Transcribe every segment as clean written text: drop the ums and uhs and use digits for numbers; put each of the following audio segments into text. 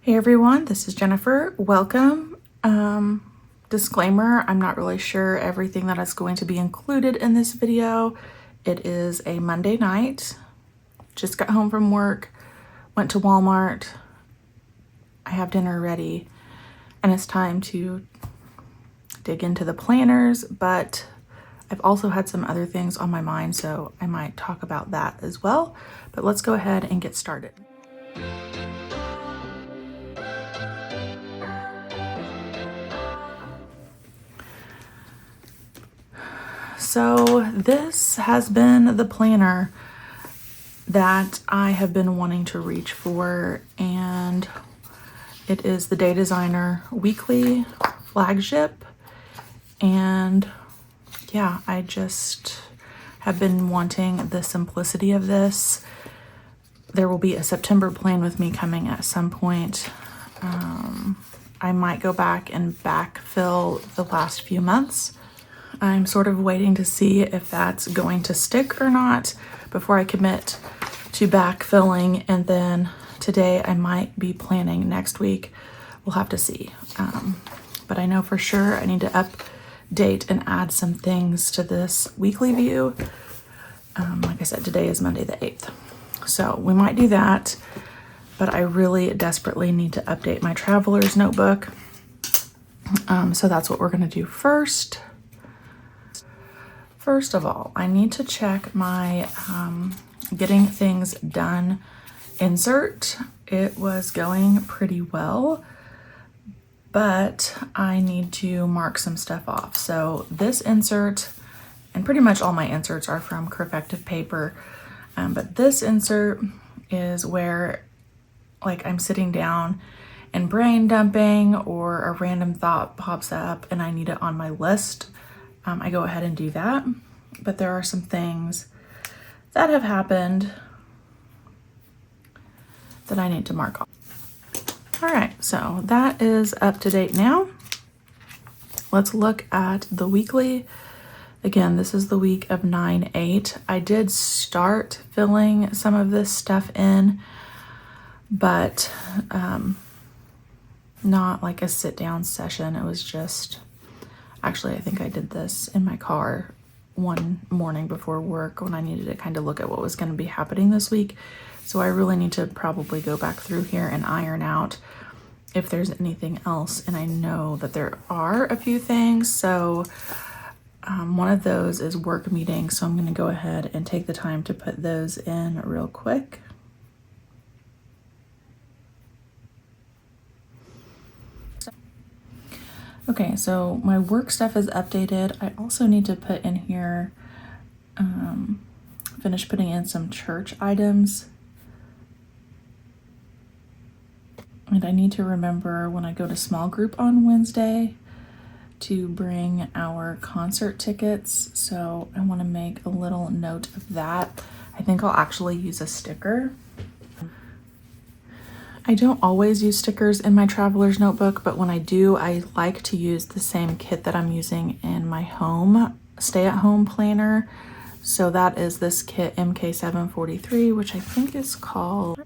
Hey everyone, this is Jennifer. Welcome. Disclaimer, I'm not really sure everything that is going to be included in this video. It is a Monday night. Just got home from work, went to Walmart. I have dinner ready and it's time to dig into the planners, but I've also had some other things on my mind, so I might talk about that as well. But let's go ahead and get started. So this has been the planner that I have been wanting to reach for, and it is the Day Designer Weekly Flagship. And yeah, I just have been wanting the simplicity of this. There will be a September plan with me coming at some point. I might go back and backfill the last few months. I'm sort of waiting to see if that's going to stick or not before I commit to backfilling. And then today I might be planning next week. We'll have to see. But I know for sure I need to update and add some things to this weekly view. Like I said, today is Monday the 8th. So we might do that, but I really desperately need to update my traveler's notebook. So that's what we're gonna do first. First of all, I need to check my getting things done insert. It was going pretty well, but I need to mark some stuff off. So this insert, and pretty much all my inserts are from Corrective Paper, but this insert is where like I'm sitting down and brain dumping or a random thought pops up and I need it on my list. I go ahead and do that, but there are some things that have happened that I need to mark off. All right, so that is up to date now. Let's look at the weekly. Again, this is the week of 9/8. I did start filling some of this stuff in, but not like a sit down session. It was just, actually, I think I did this in my car one morning before work when I needed to kind of look at what was going to be happening this week. So I really need to probably go back through here and iron out if there's anything else. And I know that there are a few things. So one of those is work meetings. So I'm going to go ahead and take the time to put those in real quick. Okay, so my work stuff is updated. I also need to put in here, finish putting in some church items. And I need to remember when I go to small group on Wednesday to bring our concert tickets. So I want to make a little note of that. I think I'll actually use a sticker. I don't always use stickers in my traveler's notebook, but when I do, I like to use the same kit that I'm using in my home stay-at-home planner. So that is this kit MK743, which I think is called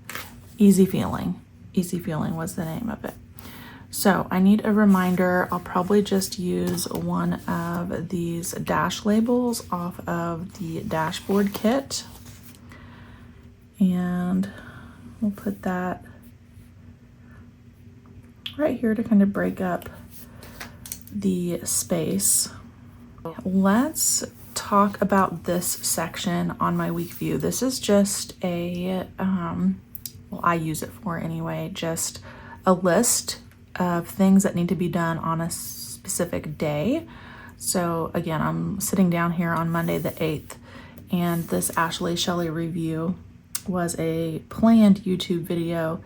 Easy Feeling. Easy Feeling was the name of it. So I need a reminder. I'll probably just use one of these dash labels off of the dashboard kit. And we'll put that right here to kind of break up the space. Let's talk about this section on my week view. This is just a, well, I use it for anyway, just a list of things that need to be done on a specific day. So again, I'm sitting down here on Monday the 8th, and this Ashley Shelley review was a planned YouTube video.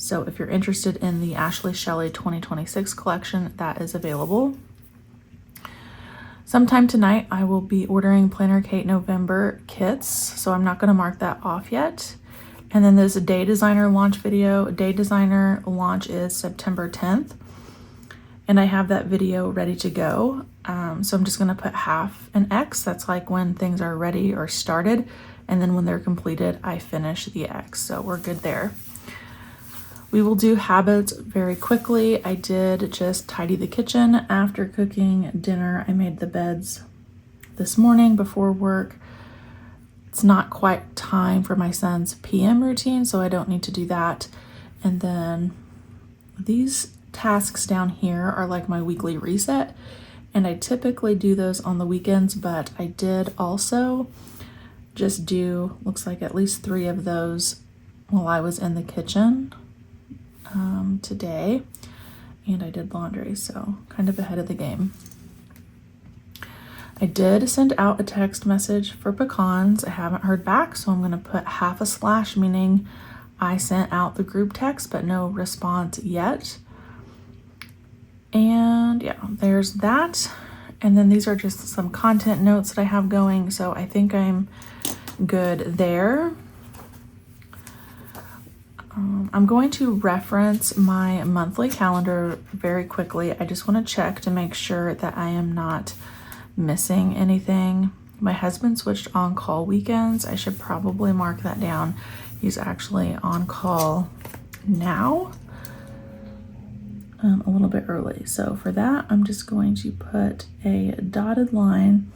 So if you're interested in the Ashley Shelley 2026 collection, that is available. Sometime tonight, I will be ordering Planner Kate November kits, so I'm not going to mark that off yet. And then there's a Day Designer launch video. Day Designer launch is September 10th, and I have that video ready to go. So I'm just going to put half an X. That's like when things are ready or started, and then when they're completed, I finish the X. So we're good there. We will do habits very quickly. I did just tidy the kitchen after cooking dinner. I made the beds this morning before work. It's not quite time for my son's PM routine, so I don't need to do that. And then these tasks down here are like my weekly reset, and I typically do those on the weekends, but I did also just do, looks like at least 3 of those while I was in the kitchen today, and I did laundry, so kind of ahead of the game. I did send out a text message for pecans. I haven't heard back, so I'm going to put half a slash, meaning I sent out the group text, but no response yet. And yeah, there's that. And then these are just some content notes that I have going, so I think I'm good there. I'm going to reference my monthly calendar very quickly. I just want to check to make sure that I am not missing anything. My husband switched on call weekends. I should probably mark that down. He's actually on call now, a little bit early. So for that, I'm just going to put a dotted line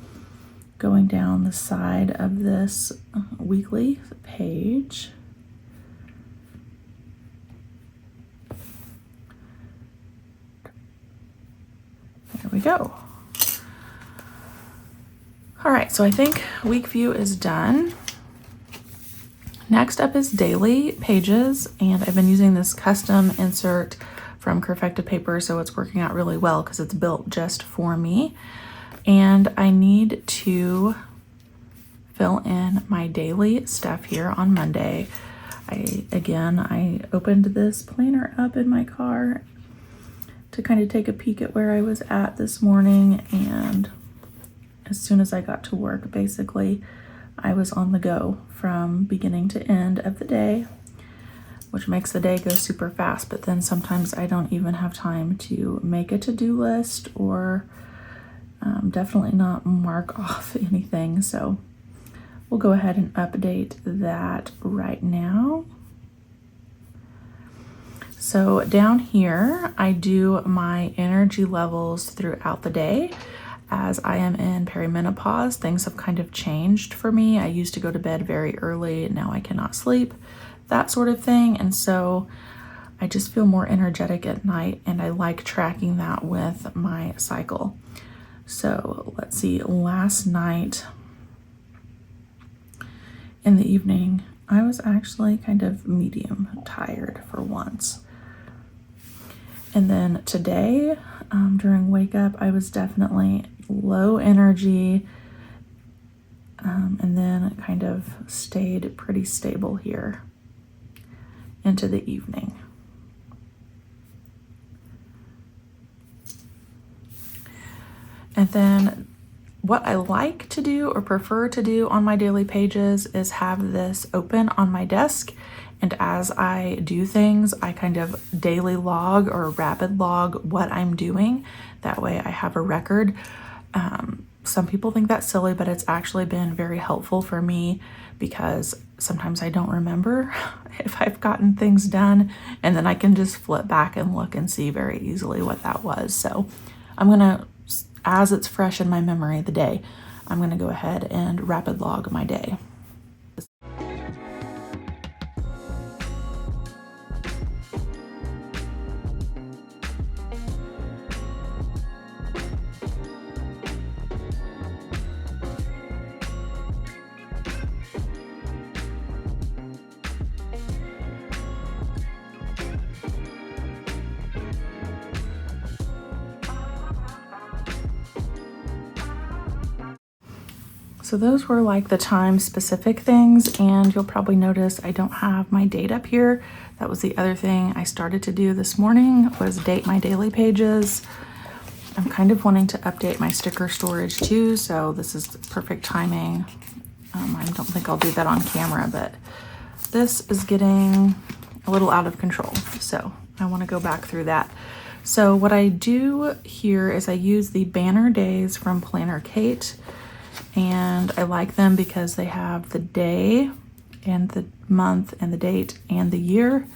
going down the side of this weekly page. There we go. All right, so I think week view is done. Next up is daily pages, and I've been using this custom insert from Perfected Paper, so it's working out really well because it's built just for me. And I need to fill in my daily stuff here on Monday. I opened this planner up in my car to kind of take a peek at where I was at this morning, and as soon as I got to work, basically, I was on the go from beginning to end of the day, which makes the day go super fast. But then sometimes I don't even have time to make a to-do list or definitely not mark off anything. So we'll go ahead and update that right now. So down here, I do my energy levels throughout the day. As I am in perimenopause, things have kind of changed for me. I used to go to bed very early, now I cannot sleep, that sort of thing. And so I just feel more energetic at night, and I like tracking that with my cycle. So let's see, last night in the evening, I was actually kind of medium tired for once. And then today, during wake up, I was definitely low energy, and then it kind of stayed pretty stable here into the evening. And then what I like to do or prefer to do on my daily pages is have this open on my desk. And as I do things, I kind of daily log or rapid log what I'm doing. That way I have a record. Some people think that's silly, but it's actually been very helpful for me because sometimes I don't remember if I've gotten things done, and then I can just flip back and look and see very easily what that was. So I'm gonna, as it's fresh in my memory the day, I'm gonna go ahead and rapid log my day. So those were like the time specific things, and you'll probably notice I don't have my date up here. That was the other thing I started to do this morning, was date my daily pages. I'm kind of wanting to update my sticker storage too, so this is perfect timing. I don't think I'll do that on camera, but this is getting a little out of control, so I want to go back through that. So what I do here is I use the banner days from Planner Kate, and I like them because they have the day and the month and the date and the year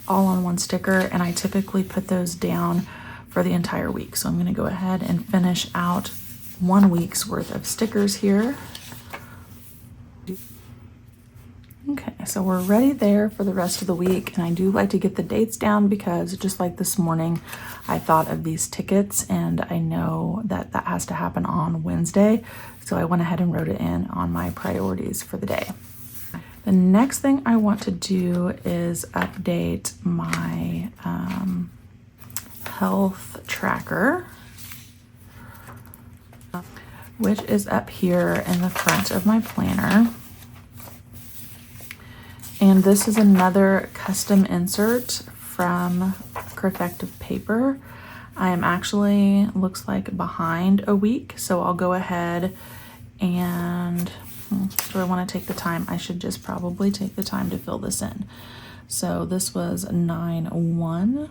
all on one sticker, and I typically put those down for the entire week. So I'm going to go ahead and finish out 1 week's worth of stickers here. Okay, so we're ready there for the rest of the week, and I do like to get the dates down because just like this morning, I thought of these tickets and I know that that has to happen on Wednesday, so I went ahead and wrote it in on my priorities for the day. The next thing I want to do is update my health tracker, which is up here in the front of my planner. And this is another custom insert from Perfective Paper. I am actually, looks like, behind a week, so I'll go ahead and, do I want to take the time? I should just probably take the time to fill this in. So this was 9/1.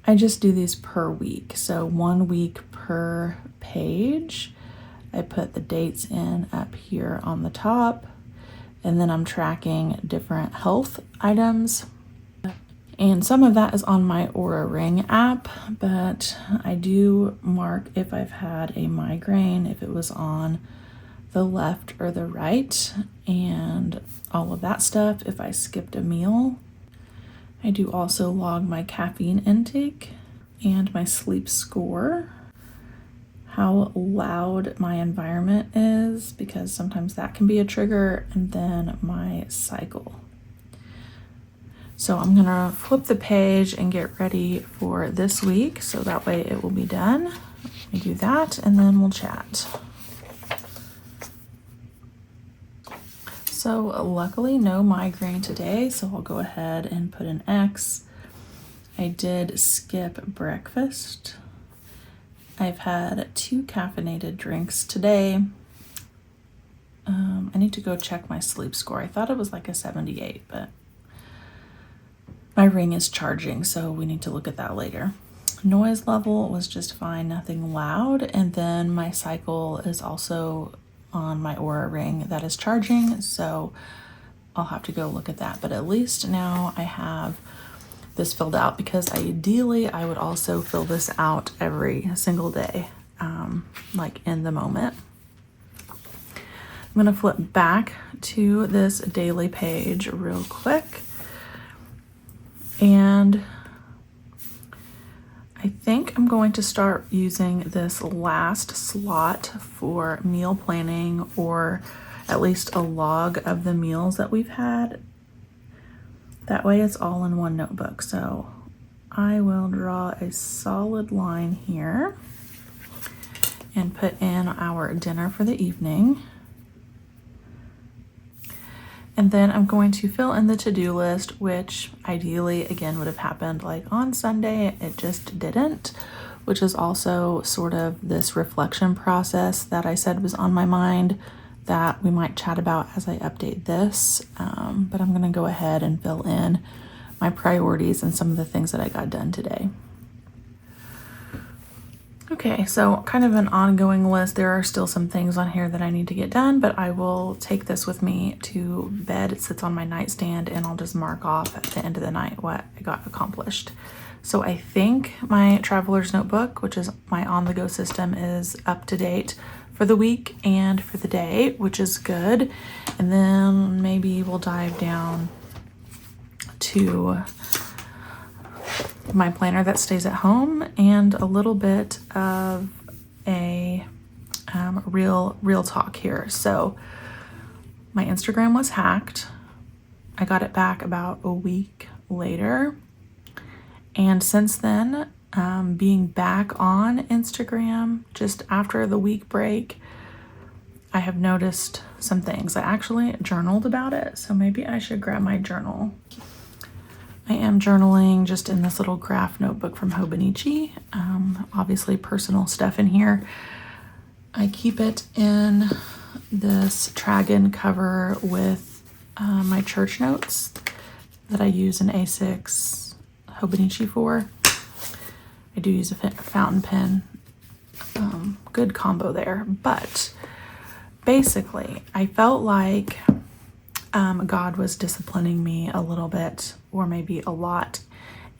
I just do these per week, so 1 week per page. I put the dates in up here on the top. And then I'm tracking different health items. And some of that is on my Aura Ring app, but I do mark if I've had a migraine, if it was on the left or the right, and all of that stuff, if I skipped a meal. I do also log my caffeine intake and my sleep score, how loud my environment is, because sometimes that can be a trigger, and then my cycle. So I'm gonna flip the page and get ready for this week, so that way it will be done. Let me do that, and then we'll chat. So luckily no migraine today, so I'll go ahead and put an X. I did skip breakfast. I've had 2 caffeinated drinks today. I need to go check my sleep score. I thought it was like a 78, but my ring is charging, so we need to look at that later. Noise level was just fine, nothing loud. And then my cycle is also on my Aura Ring that is charging, so I'll have to go look at that. But at least now I have this filled out, because ideally I would also fill this out every single day, like in the moment. I'm gonna flip back to this daily page real quick, and I think I'm going to start using this last slot for meal planning, or at least a log of the meals that we've had. That way it's all in one notebook. So I will draw a solid line here and put in our dinner for the evening. And then I'm going to fill in the to-do list, which ideally, again, would have happened like on Sunday. It just didn't, which is also sort of this reflection process that I said was on my mind that we might chat about as I update this. But I'm gonna go ahead and fill in my priorities and some of the things that I got done today. Okay, so kind of an ongoing list. There are still some things on here that I need to get done, but I will take this with me to bed. It sits on my nightstand, and I'll just mark off at the end of the night what I got accomplished. So I think my traveler's notebook, which is my on-the-go system, is up to date for the week and for the day, which is good. And then maybe we'll dive down to my planner that stays at home, and a little bit of a real talk here. So my Instagram was hacked. I got it back about a week later, and since then, being back on Instagram just after the week break, I have noticed some things. I actually journaled about it, so maybe I should grab my journal. I am journaling just in this little graph notebook from Hobonichi. Obviously personal stuff in here. I keep it in this Tragan cover with my church notes that I use an A6 Hobonichi for. I do use a fountain pen. Good combo there. But basically, I felt like God was disciplining me a little bit, or maybe a lot.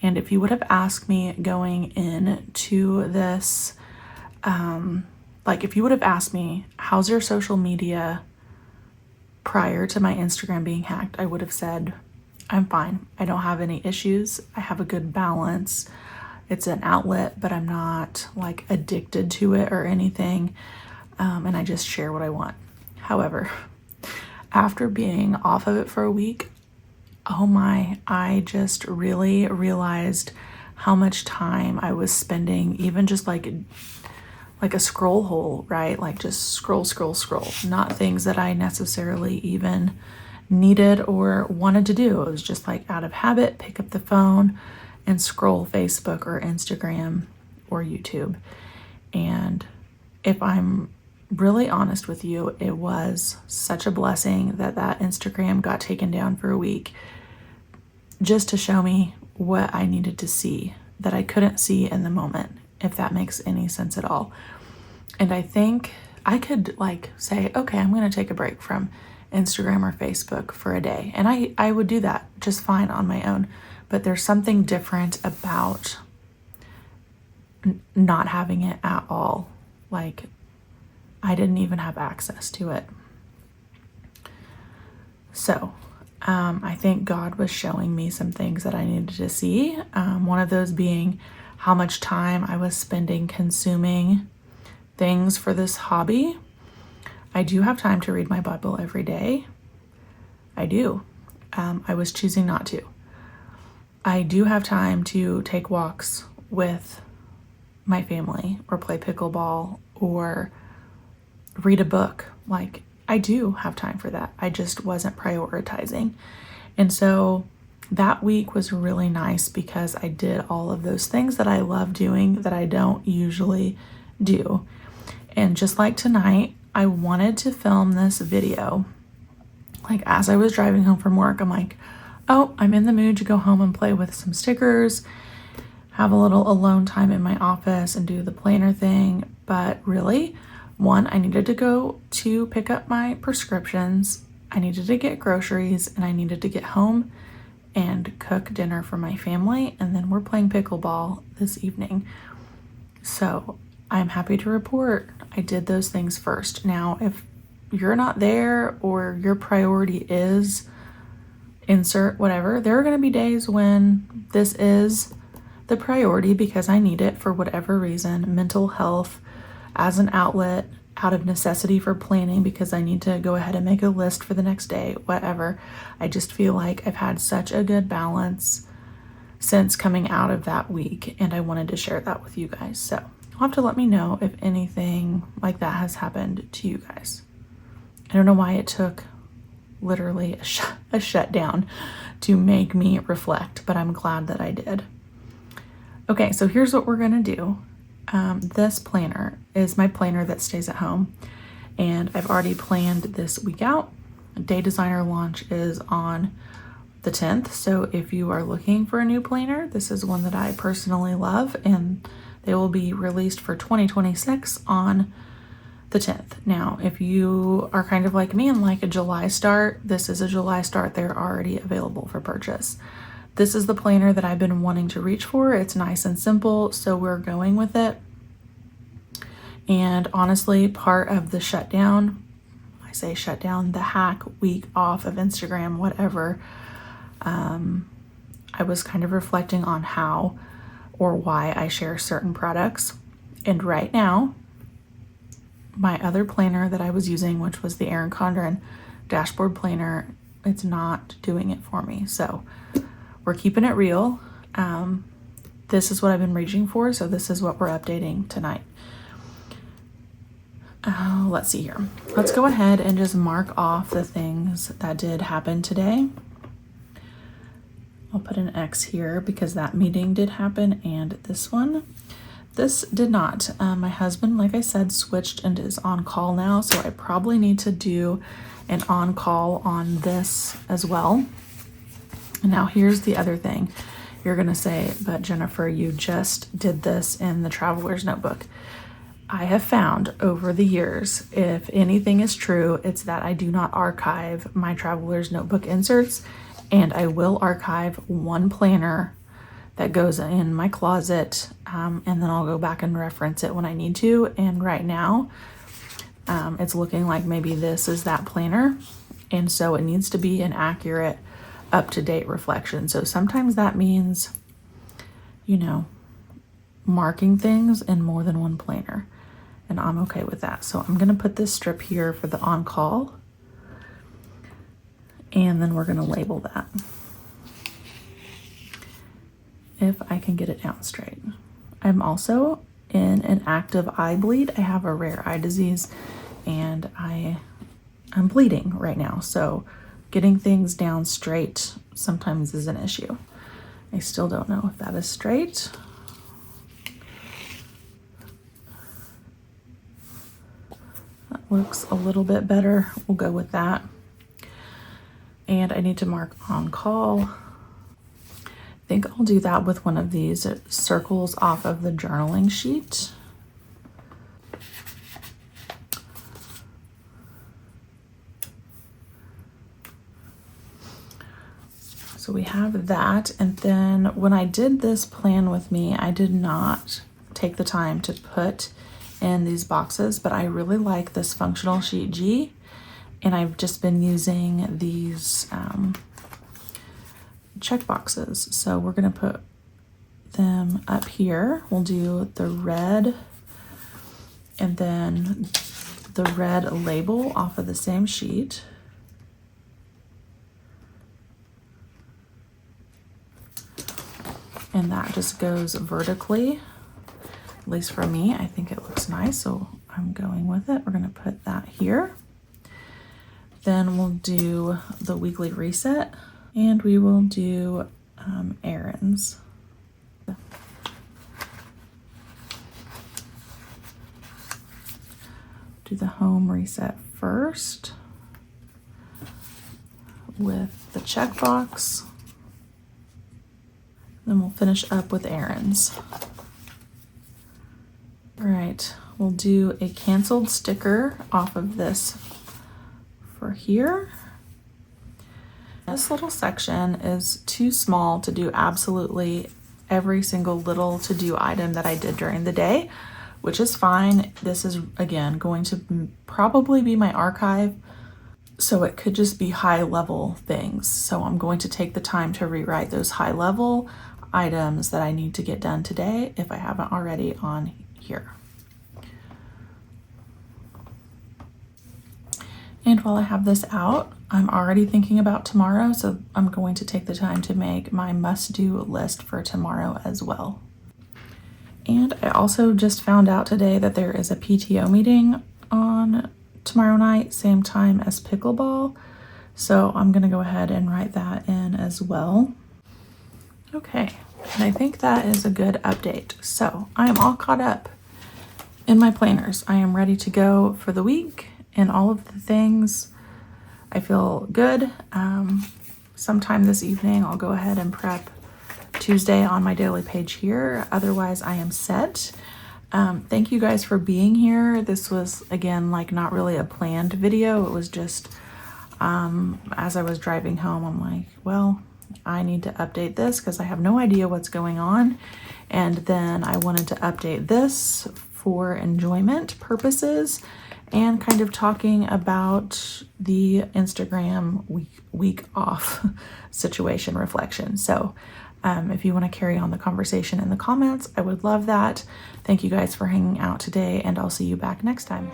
And if you would have asked me going into this, like if you would have asked me, how's your social media prior to my Instagram being hacked, I would have said, I'm fine. I don't have any issues. I have a good balance. It's an outlet, but I'm not like addicted to it or anything. And I just share what I want. However, after being off of it for a week, oh my, I just really realized how much time I was spending, even just like a scroll hole, right? Like just scroll, not things that I necessarily even needed or wanted to do. It was just like out of habit, pick up the phone and scroll Facebook or Instagram or YouTube. And if I'm really honest with you, it was such a blessing that Instagram got taken down for a week, just to show me what I needed to see that I couldn't see in the moment, if that makes any sense at all. And I think I could like say, okay, I'm going to take a break from Instagram or Facebook for a day. And I would do that just fine on my own. But there's something different about not having it at all. Like I didn't even have access to it. So I think God was showing me some things that I needed to see. One of those being how much time I was spending consuming things for this hobby. I do have time to read my Bible every day. I do. I was choosing not to. I do have time to take walks with my family or play pickleball or read a book. Like I do have time for that. I just wasn't prioritizing. And so that week was really nice because I did all of those things that I love doing that I don't usually do. And just like tonight, I wanted to film this video. Like as I was driving home from work, I'm like, oh, I'm in the mood to go home and play with some stickers, have a little alone time in my office and do the planner thing. But really, one, I needed to go to pick up my prescriptions. I needed to get groceries and I needed to get home and cook dinner for my family. And then we're playing pickleball this evening. So I'm happy to report I did those things first. Now, if you're not there or your priority is insert whatever, there are going to be days when this is the priority because I need it for whatever reason, mental health, as an outlet, out of necessity for planning because I need to go ahead and make a list for the next day, whatever. I just feel like I've had such a good balance since coming out of that week, and I wanted to share that with you guys. So you'll have to let me know if anything like that has happened to you guys. I don't know why it took literally a shutdown to make me reflect, but I'm glad that I did. Okay, so here's what we're gonna do. This planner is my planner that stays at home, and I've already planned this week out. Day Designer launch is on the 10th, so if you are looking for a new planner, this is one that I personally love, and they will be released for 2026 on the 10th. Now, if you are kind of like me and like a July start, this is a July start. They're already available for purchase. This is the planner that I've been wanting to reach for. It's nice and simple, so we're going with it. And honestly, part of the shutdown, I say shutdown, the hack week off of Instagram, whatever, I was kind of reflecting on how or why I share certain products. And right now, my other planner that I was using, which was the Erin Condren dashboard planner, it's not doing it for me. So we're keeping it real. This is what I've been reaching for, so this is what we're updating tonight. Let's see here. Let's go ahead and just mark off the things that did happen today. I'll put an X here because that meeting did happen and this one. This did not. My husband, like I said, switched and is on call now, so I probably need to do an on call on this as well. And now here's the other thing. You're gonna say, but Jennifer, you just did this in the Traveler's Notebook. I have found over the years, if anything is true, it's that I do not archive my traveler's notebook inserts, and I will archive one planner that goes in my closet, and then I'll go back and reference it when I need to. And right now, it's looking like maybe this is that planner, and so it needs to be an accurate, up-to-date reflection. So sometimes that means, you know, marking things in more than one planner, and I'm okay with that. So I'm gonna put this strip here for the on-call, and then we're gonna label that, if I can get it down straight. I'm also in an active eye bleed. I have a rare eye disease, and I'm bleeding right now, so getting things down straight sometimes is an issue. I still don't know if that is straight. That looks a little bit better. We'll go with that. And I need to mark on call. I think I'll do that with one of these circles off of the journaling sheet. So we have that. And then when I did this plan with me, I did not take the time to put in these boxes, but I really like this functional sheet G, and I've just been using these check boxes. So we're gonna put them up here. We'll do the red and then the red label off of the same sheet. And that just goes vertically, at least for me. I think it looks nice, so I'm going with it. We're gonna put that here. Then we'll do the weekly reset, and we will do errands. Do the home reset first with the checkbox. Then we'll finish up with errands. All right, we'll do a canceled sticker off of this for here. This little section is too small to do absolutely every single little to-do item that I did during the day, which is fine. This is, again, going to probably be my archive, so it could just be high-level things. So I'm going to take the time to rewrite those high-level items that I need to get done today if I haven't already on here. And while I have this out, I'm already thinking about tomorrow, so I'm going to take the time to make my must-do list for tomorrow as well. And I also just found out today that there is a PTO meeting on tomorrow night, same time as pickleball. So I'm gonna go ahead and write that in as well. Okay, and I think that is a good update. So I am all caught up in my planners. I am ready to go for the week and all of the things. I feel good. Sometime this evening, I'll go ahead and prep Tuesday on my daily page here. Otherwise, I am set. Thank you guys for being here. This was, again, like not really a planned video. It was just, as I was driving home, I'm like, well, I need to update this because I have no idea what's going on. And then I wanted to update this for enjoyment purposes and kind of talking about the Instagram week off situation reflection. So if you want to carry on the conversation in the comments, I would love that. Thank you guys for hanging out today, and I'll see you back next time.